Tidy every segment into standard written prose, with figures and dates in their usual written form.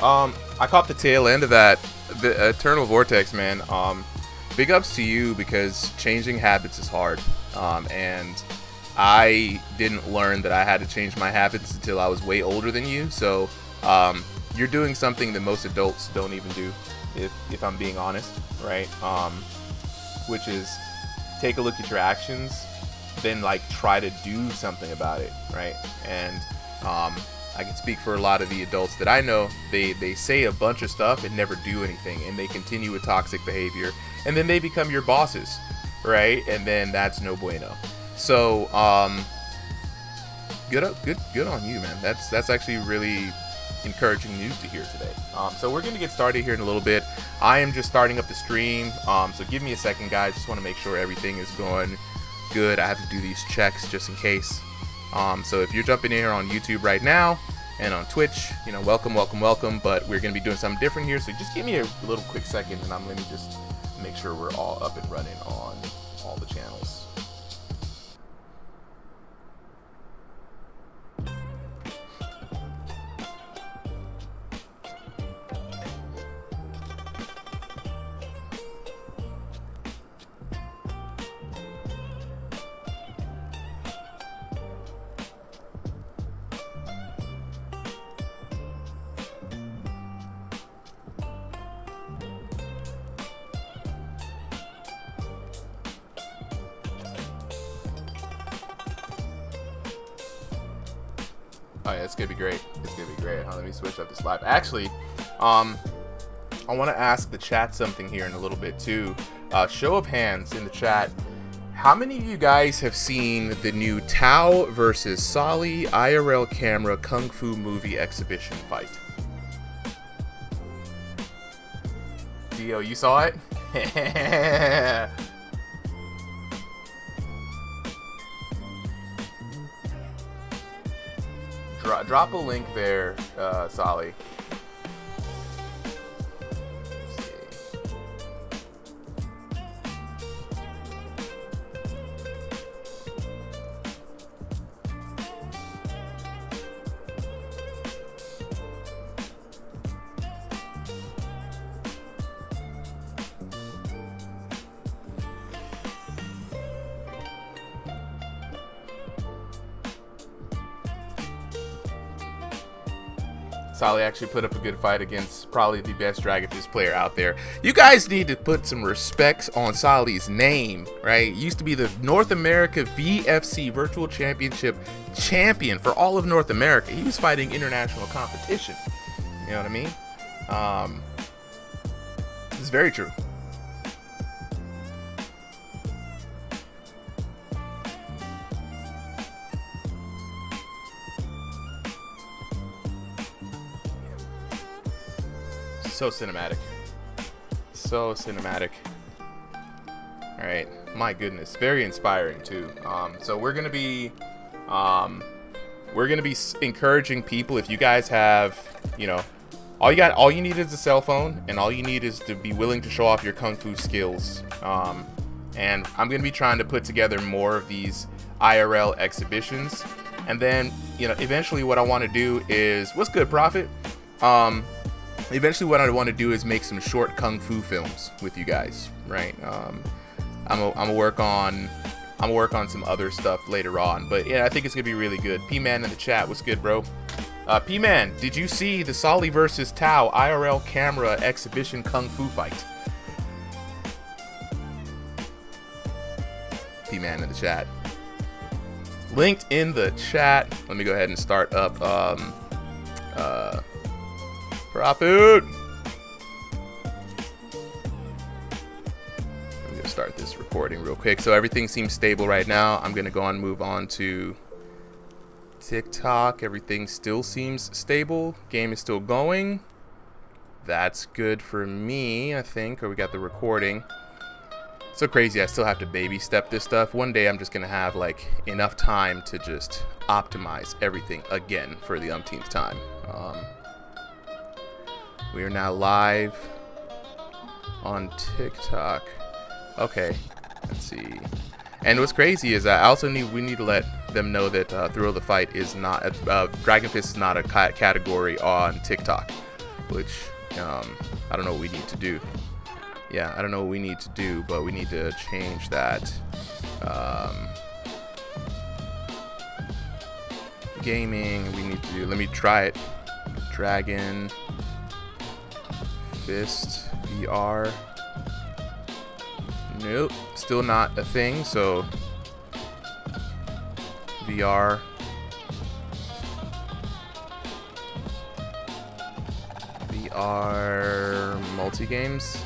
I caught the tail end of that, the Eternal Vortex, man. Big ups to you because changing habits is hard. And I didn't learn that I had to change my habits until I was way older than you. So, you're doing something that most adults don't even do, if I'm being honest, right? Which is take a look at your actions, then like try to do something about it, right? And I can speak for a lot of the adults that I know. They say a bunch of stuff and never do anything, and they continue with toxic behavior, and then they become your bosses, right? And then that's no bueno. So good on you, man. That's actually really encouraging news to hear today. So we're gonna get started here in a little bit. I am just starting up the stream, so give me a second, guys. Just want to make sure everything is going good. I have to do these checks just in case. So if you're jumping in here on YouTube right now and on Twitch, you know, welcome. But we're gonna be doing something different here, so just give me a little quick second, and let me just make sure we're all up and running on all the channels. Oh yeah, it's gonna be great. It's gonna be great. Let me switch up this live. Actually, I want to ask the chat something here in a little bit too. Show of hands in the chat. How many of you guys have seen the new Tao versus Solly IRL camera kung fu movie exhibition fight? Dio, you saw it? Drop a link there, Solly. Solly actually put up a good fight against probably the best Dragonfist player out there. You guys need to put some respects on Solly's name, right? He used to be the North America VFC Virtual Championship champion for all of North America. He was fighting international competition. You know what I mean? It's very true. So cinematic. So cinematic. Alright. My goodness. Very inspiring too. So we're gonna be encouraging people. If you guys have, you know, all you need is a cell phone, and all you need is to be willing to show off your kung fu skills. And I'm gonna be trying to put together more of these IRL exhibitions. And then, you know, eventually what I want to do is, what's good, Prophet? Eventually what I want to do is make some short kung fu films with you guys, right? I'm gonna work on some other stuff later on, but yeah, I think it's gonna be really good. P-Man in the chat, what's good, bro? P-Man, did you see the Solly versus Tao IRL camera exhibition kung fu fight? P-Man in the chat. Linked in the chat. Let me go ahead and start up Profit. I'm gonna start this recording real quick. So everything seems stable right now. I'm gonna go on, move on to TikTok. Everything still seems stable. Game is still going. That's good for me, I think. Or we got the recording. So crazy. I still have to baby step this stuff. One day I'm just gonna have like enough time to just optimize everything again for the umpteenth time. We are now live on TikTok. Okay, let's see. And what's crazy is I also we need to let them know that Thrill of the Fight is not Dragonfist is not a category on TikTok, which I don't know what we need to do. Yeah, I don't know what we need to do, but we need to change that. Gaming, we need to do, let me try it. DragonfistVR. Nope, still not a thing, so VR. VR multi-games.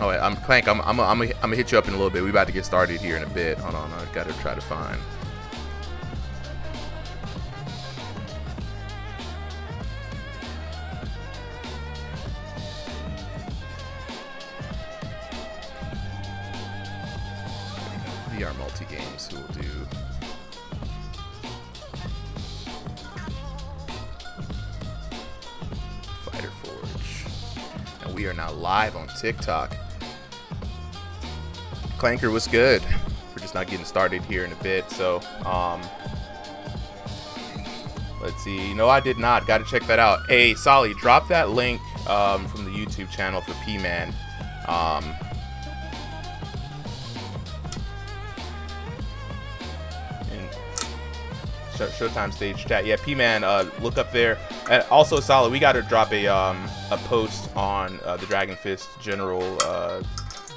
Oh wait, I'm Clank. I'm gonna hit you up in a little bit. We about to get started here in a bit. Hold on, I gotta try to find. VR multi-games. Who will do? We are now live on TikTok. Clanker, what's good? We're just not getting started here in a bit, so let's see. No, I did not. Got to check that out. Hey, Solly, drop that link from the YouTube channel for P-Man. Showtime stage chat. Yeah, P-Man, look up there. And also, Solid, we got to drop a post on the Dragon Fist general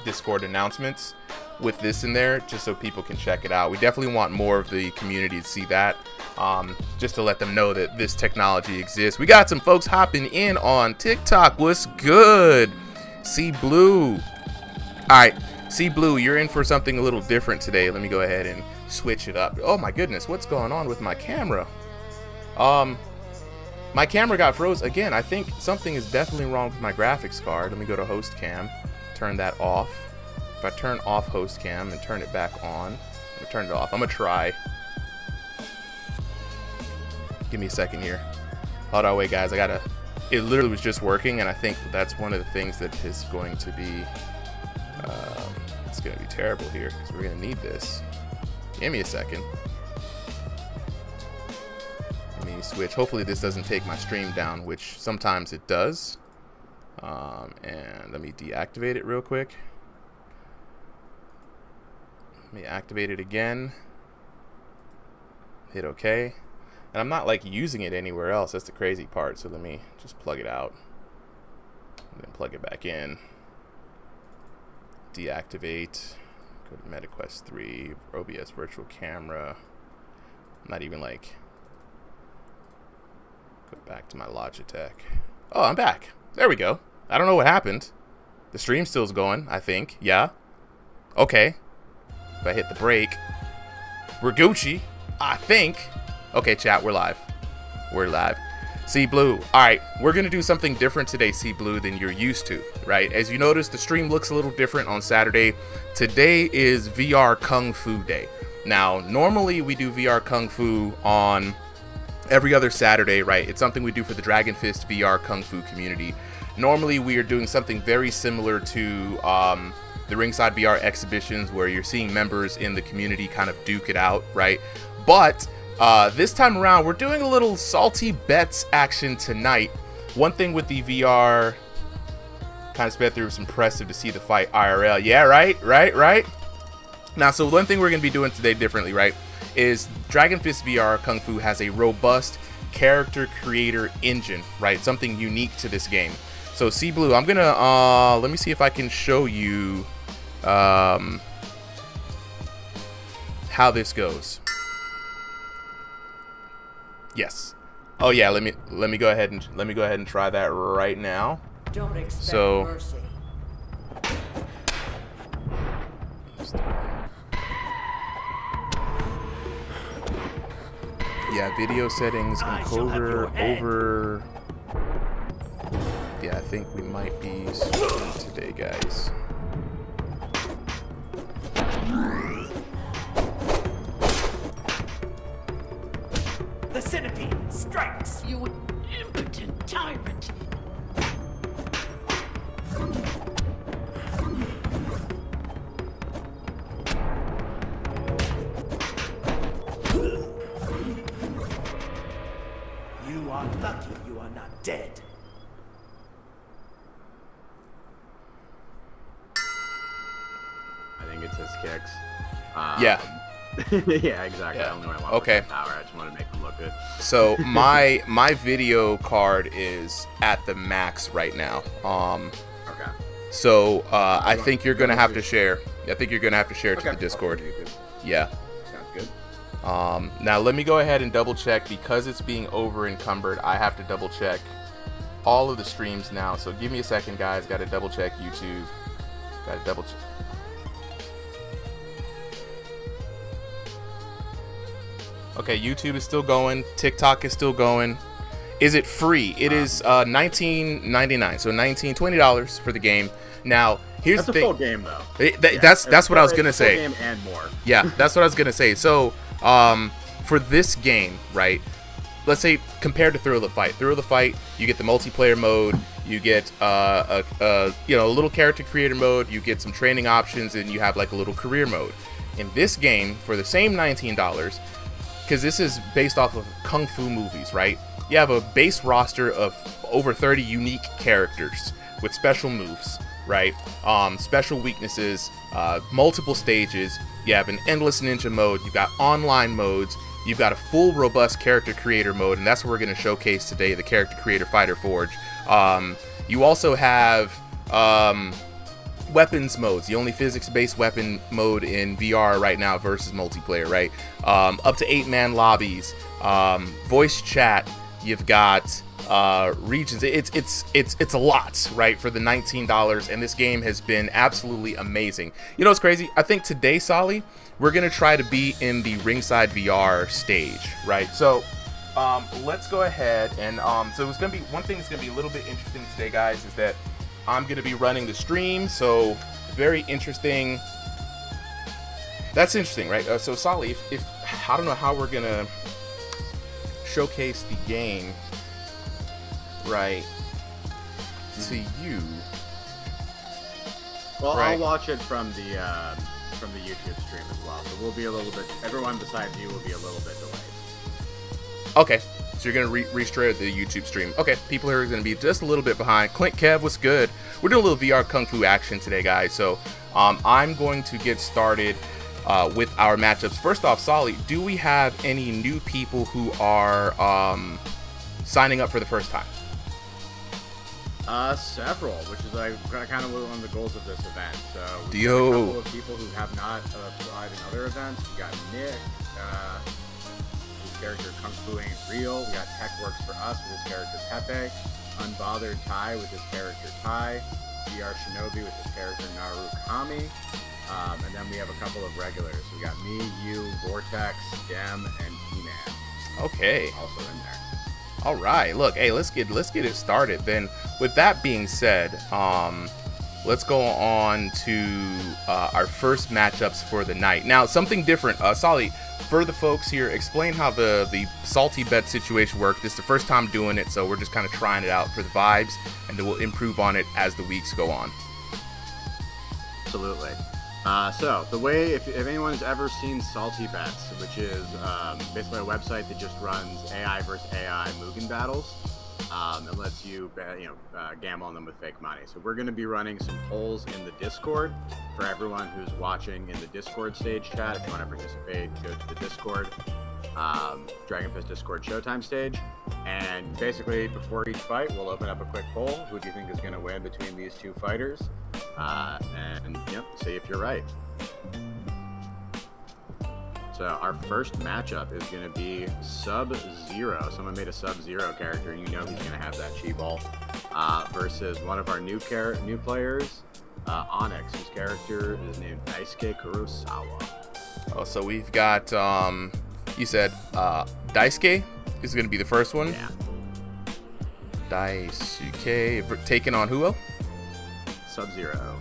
Discord announcements with this in there, just so people can check it out. We definitely want more of the community to see that, just to let them know that this technology exists. We got some folks hopping in on TikTok. What's good? C Blue. All right, C Blue, you're in for something a little different today. Let me go ahead and switch it up. Oh my goodness, what's going on with my camera? My camera got froze again. I think something is definitely wrong with my graphics card. Let me go to host cam, turn that off. If I turn off host cam and turn it back on, I'm gonna turn it off. I'm gonna try. Give me a second here. Hold on, wait guys, it literally was just working, and I think that's one of the things that is going to be it's gonna be terrible here, because we're gonna need this. Give me a second. Let me switch. Hopefully this doesn't take my stream down, which sometimes it does. And let me deactivate it real quick. Let me activate it again. Hit OK. And I'm not like using it anywhere else. That's the crazy part. So let me just plug it out. And then plug it back in. Deactivate. Go to MetaQuest 3, OBS virtual camera. Not even like, go back to my Logitech. Oh, I'm back. There we go. I don't know what happened. The stream still's going, I think. Yeah. Okay. If I hit the break, we're Gucci, I think. Okay, chat, we're live. We're live. C Blue. All right, we're gonna do something different today, C Blue, than you're used to, right? As you notice, the stream looks a little different on Saturday. Today is VR Kung Fu Day. Now, normally we do VR Kung Fu on every other Saturday, right? It's something we do for the Dragon Fist VR Kung Fu community. Normally we are doing something very similar to the Ringside VR exhibitions, where you're seeing members in the community kind of duke it out, right? But this time around, we're doing a little salty bets action tonight. One thing with the VR, kind of sped through, it was impressive to see the fight IRL. Yeah, right. Now, so one thing we're going to be doing today differently, right, is Dragon Fist VR Kung Fu has a robust character creator engine, right? Something unique to this game. So, C Blue, I'm going to, let me see if I can show you how this goes. Yes. Oh yeah, let me go ahead and try that right now. Don't expect mercy. Yeah, video settings, encoder over. Yeah, I think we might be switching today, guys. The centipede strikes! You impotent tyrant! You are lucky you are not dead. gets his kicks. Yeah. Yeah, exactly. Yeah. I only want Okay. power. I just want to make him look good. So my video card is at the max right now. Okay. So I think you're gonna have to share. I think you're gonna have to share it to Okay. the Discord. Okay, good. Yeah. Sounds good. Now let me go ahead and double check because it's being over encumbered. I have to double check all of the streams now. So give me a second, guys. Got to double check YouTube. Got to double check. Okay, YouTube is still going. TikTok is still going. Is it free? It is $19.99, so $20 for the game. Now, here's That's the a thing. full game, though. That's what I was gonna It's a full say. game and more. Yeah, that's what I was gonna say. So, for this game, right? Let's say compared to Thrill of the Fight. Thrill of the Fight, you get the multiplayer mode, you get a little character creator mode, you get some training options, and you have like a little career mode. In this game, for the same $19, because this is based off of kung fu movies, right? You have a base roster of over 30 unique characters with special moves, right? Special weaknesses, multiple stages. You have an endless ninja mode. You've got online modes. You've got a full robust character creator mode, and that's what we're going to showcase today, the Character Creator Fighter Forge. You also have weapons modes, the only physics-based weapon mode in VR right now versus multiplayer, right? Up to 8-man lobbies, voice chat. You've got regions. It's a lot, right, for the $19, and this game has been absolutely amazing. You know what's crazy? I think today, Solly, we're gonna try to be in the ringside VR stage, right? So let's go ahead and so it's gonna be one thing that's gonna be a little bit interesting today, guys, is that I'm gonna be running the stream. So very interesting. That's interesting, right? So Solly, if I don't know how we're gonna showcase the game, right, to you. Well, Right. I'll watch it from the YouTube stream as well. So we'll be a little bit. Everyone besides you will be a little bit delayed. Okay, so you're gonna restart the YouTube stream. Okay, people here are gonna be just a little bit behind. Clint Kev, what's good? We're doing a little VR Kung Fu action today, guys. So I'm going to get started with our matchups. First off, Solly, do we have any new people who are signing up for the first time? Several, which is like kind of one of the goals of this event. So we've got Yo. a couple of people who have not applied in other events. We got Nick, whose character Kung Fu Ain't Real. We got Tech Works for Us with his character Pepe. Unbothered Tai with his character Tai. VR Shinobi with his character Narukami. And then we have a couple of regulars. We got me, you, Vortex, Dem, and He-Man. Okay. Also in there. All right. Look, hey, let's get it started. Then, with that being said, let's go on to our first matchups for the night. Now, something different. Solly, for the folks here, explain how the salty bet situation worked. This is the first time doing it, so we're just kind of trying it out for the vibes, and then we'll improve on it as the weeks go on. Absolutely. So the way, if anyone has ever seen Salty Bets, which is basically a website that just runs AI versus AI Mugen battles, and lets you, gamble on them with fake money. So we're going to be running some polls in the Discord for everyone who's watching in the Discord stage chat. If you want to participate, go to the Discord, Dragonfist Discord Showtime stage, and basically before each fight, we'll open up a quick poll. Who do you think is going to win between these two fighters? And see if you're right. So our first matchup is going to be Sub-Zero. Someone made a Sub-Zero character, and you know he's going to have that chi ball. Versus one of our new players, Onyx, whose character is named Daisuke Kurosawa. Oh, so we've got you said Daisuke is going to be the first one. Yeah. Daisuke taking on who else? Sub-Zero.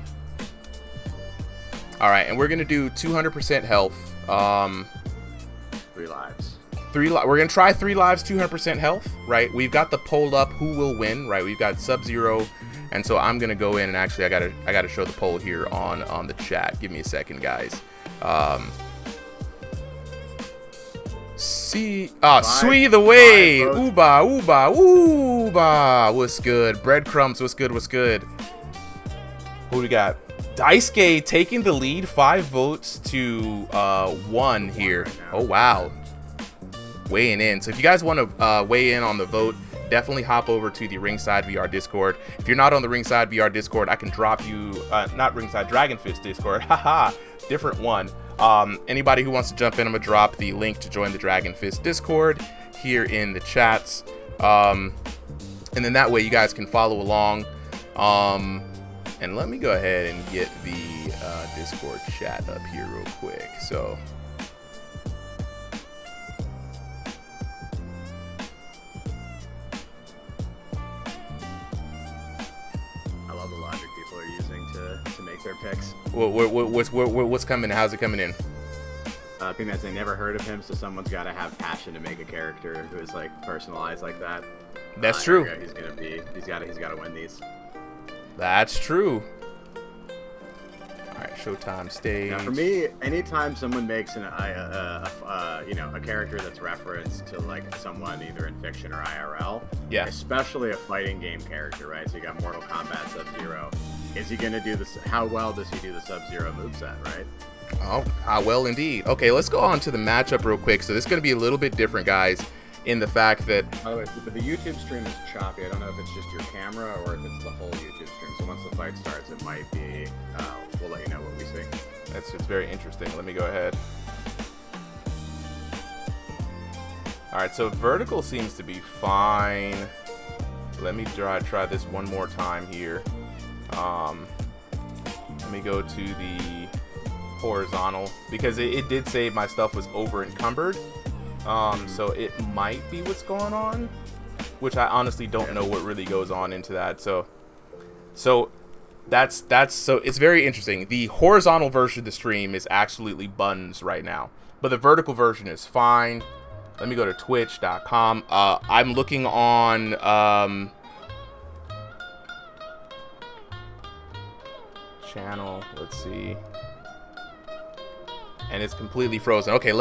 All right, and we're gonna do 200% health. 3 lives. We're gonna try 3 lives, 200% health. Right. We've got the poll up. Who will win? Right. We've got Sub-Zero, and so I'm gonna go in and actually I gotta show the poll here on the chat. Give me a second, guys. Sui the way. Uba. What's good? Breadcrumbs. What's good? Who we got? Daisuke taking the lead, 5 votes to 1 here. Oh wow, weighing in. So if you guys want to weigh in on the vote, definitely hop over to the Ringside VR Discord. If you're not on the Ringside VR Discord, I can drop you, not Ringside, Dragonfist Discord, haha, different one. Anybody who wants to jump in, I'm gonna drop the link to join the Dragonfist Discord here in the chats. And then that way you guys can follow along. And let me go ahead and get the Discord chat up here real quick. So I love the logic people are using to make their picks. what's coming? How's it coming in? People saying never heard of him, so someone's got to have passion to make a character who is like personalized like that. That's true. He's got to win these. That's true. All right, Showtime stage. Now, for me, anytime someone makes a character that's referenced to like someone either in fiction or IRL, yeah, especially a fighting game character, right? So you got Mortal Kombat Sub-Zero. Is he gonna do this? How well does he do the Sub-Zero moveset, right? Oh, how well indeed. Okay, let's go on to the matchup real quick. So this is going to be a little bit different, guys, in the fact that... By the way, the YouTube stream is choppy. I don't know if it's just your camera or if it's the whole YouTube stream. So once the fight starts, it might be... we'll let you know what we see. It's very interesting. Let me go ahead. All right, so vertical seems to be fine. Let me try this one more time here. Let me go to the horizontal because it did say my stuff was over encumbered. So it might be what's going on, which I honestly don't know what really goes on into that. So that's so it's very interesting. The horizontal version of the stream is absolutely buns right now, but the vertical version is fine. Let me go to twitch.com. I'm looking on channel, let's see, and it's completely frozen. Okay,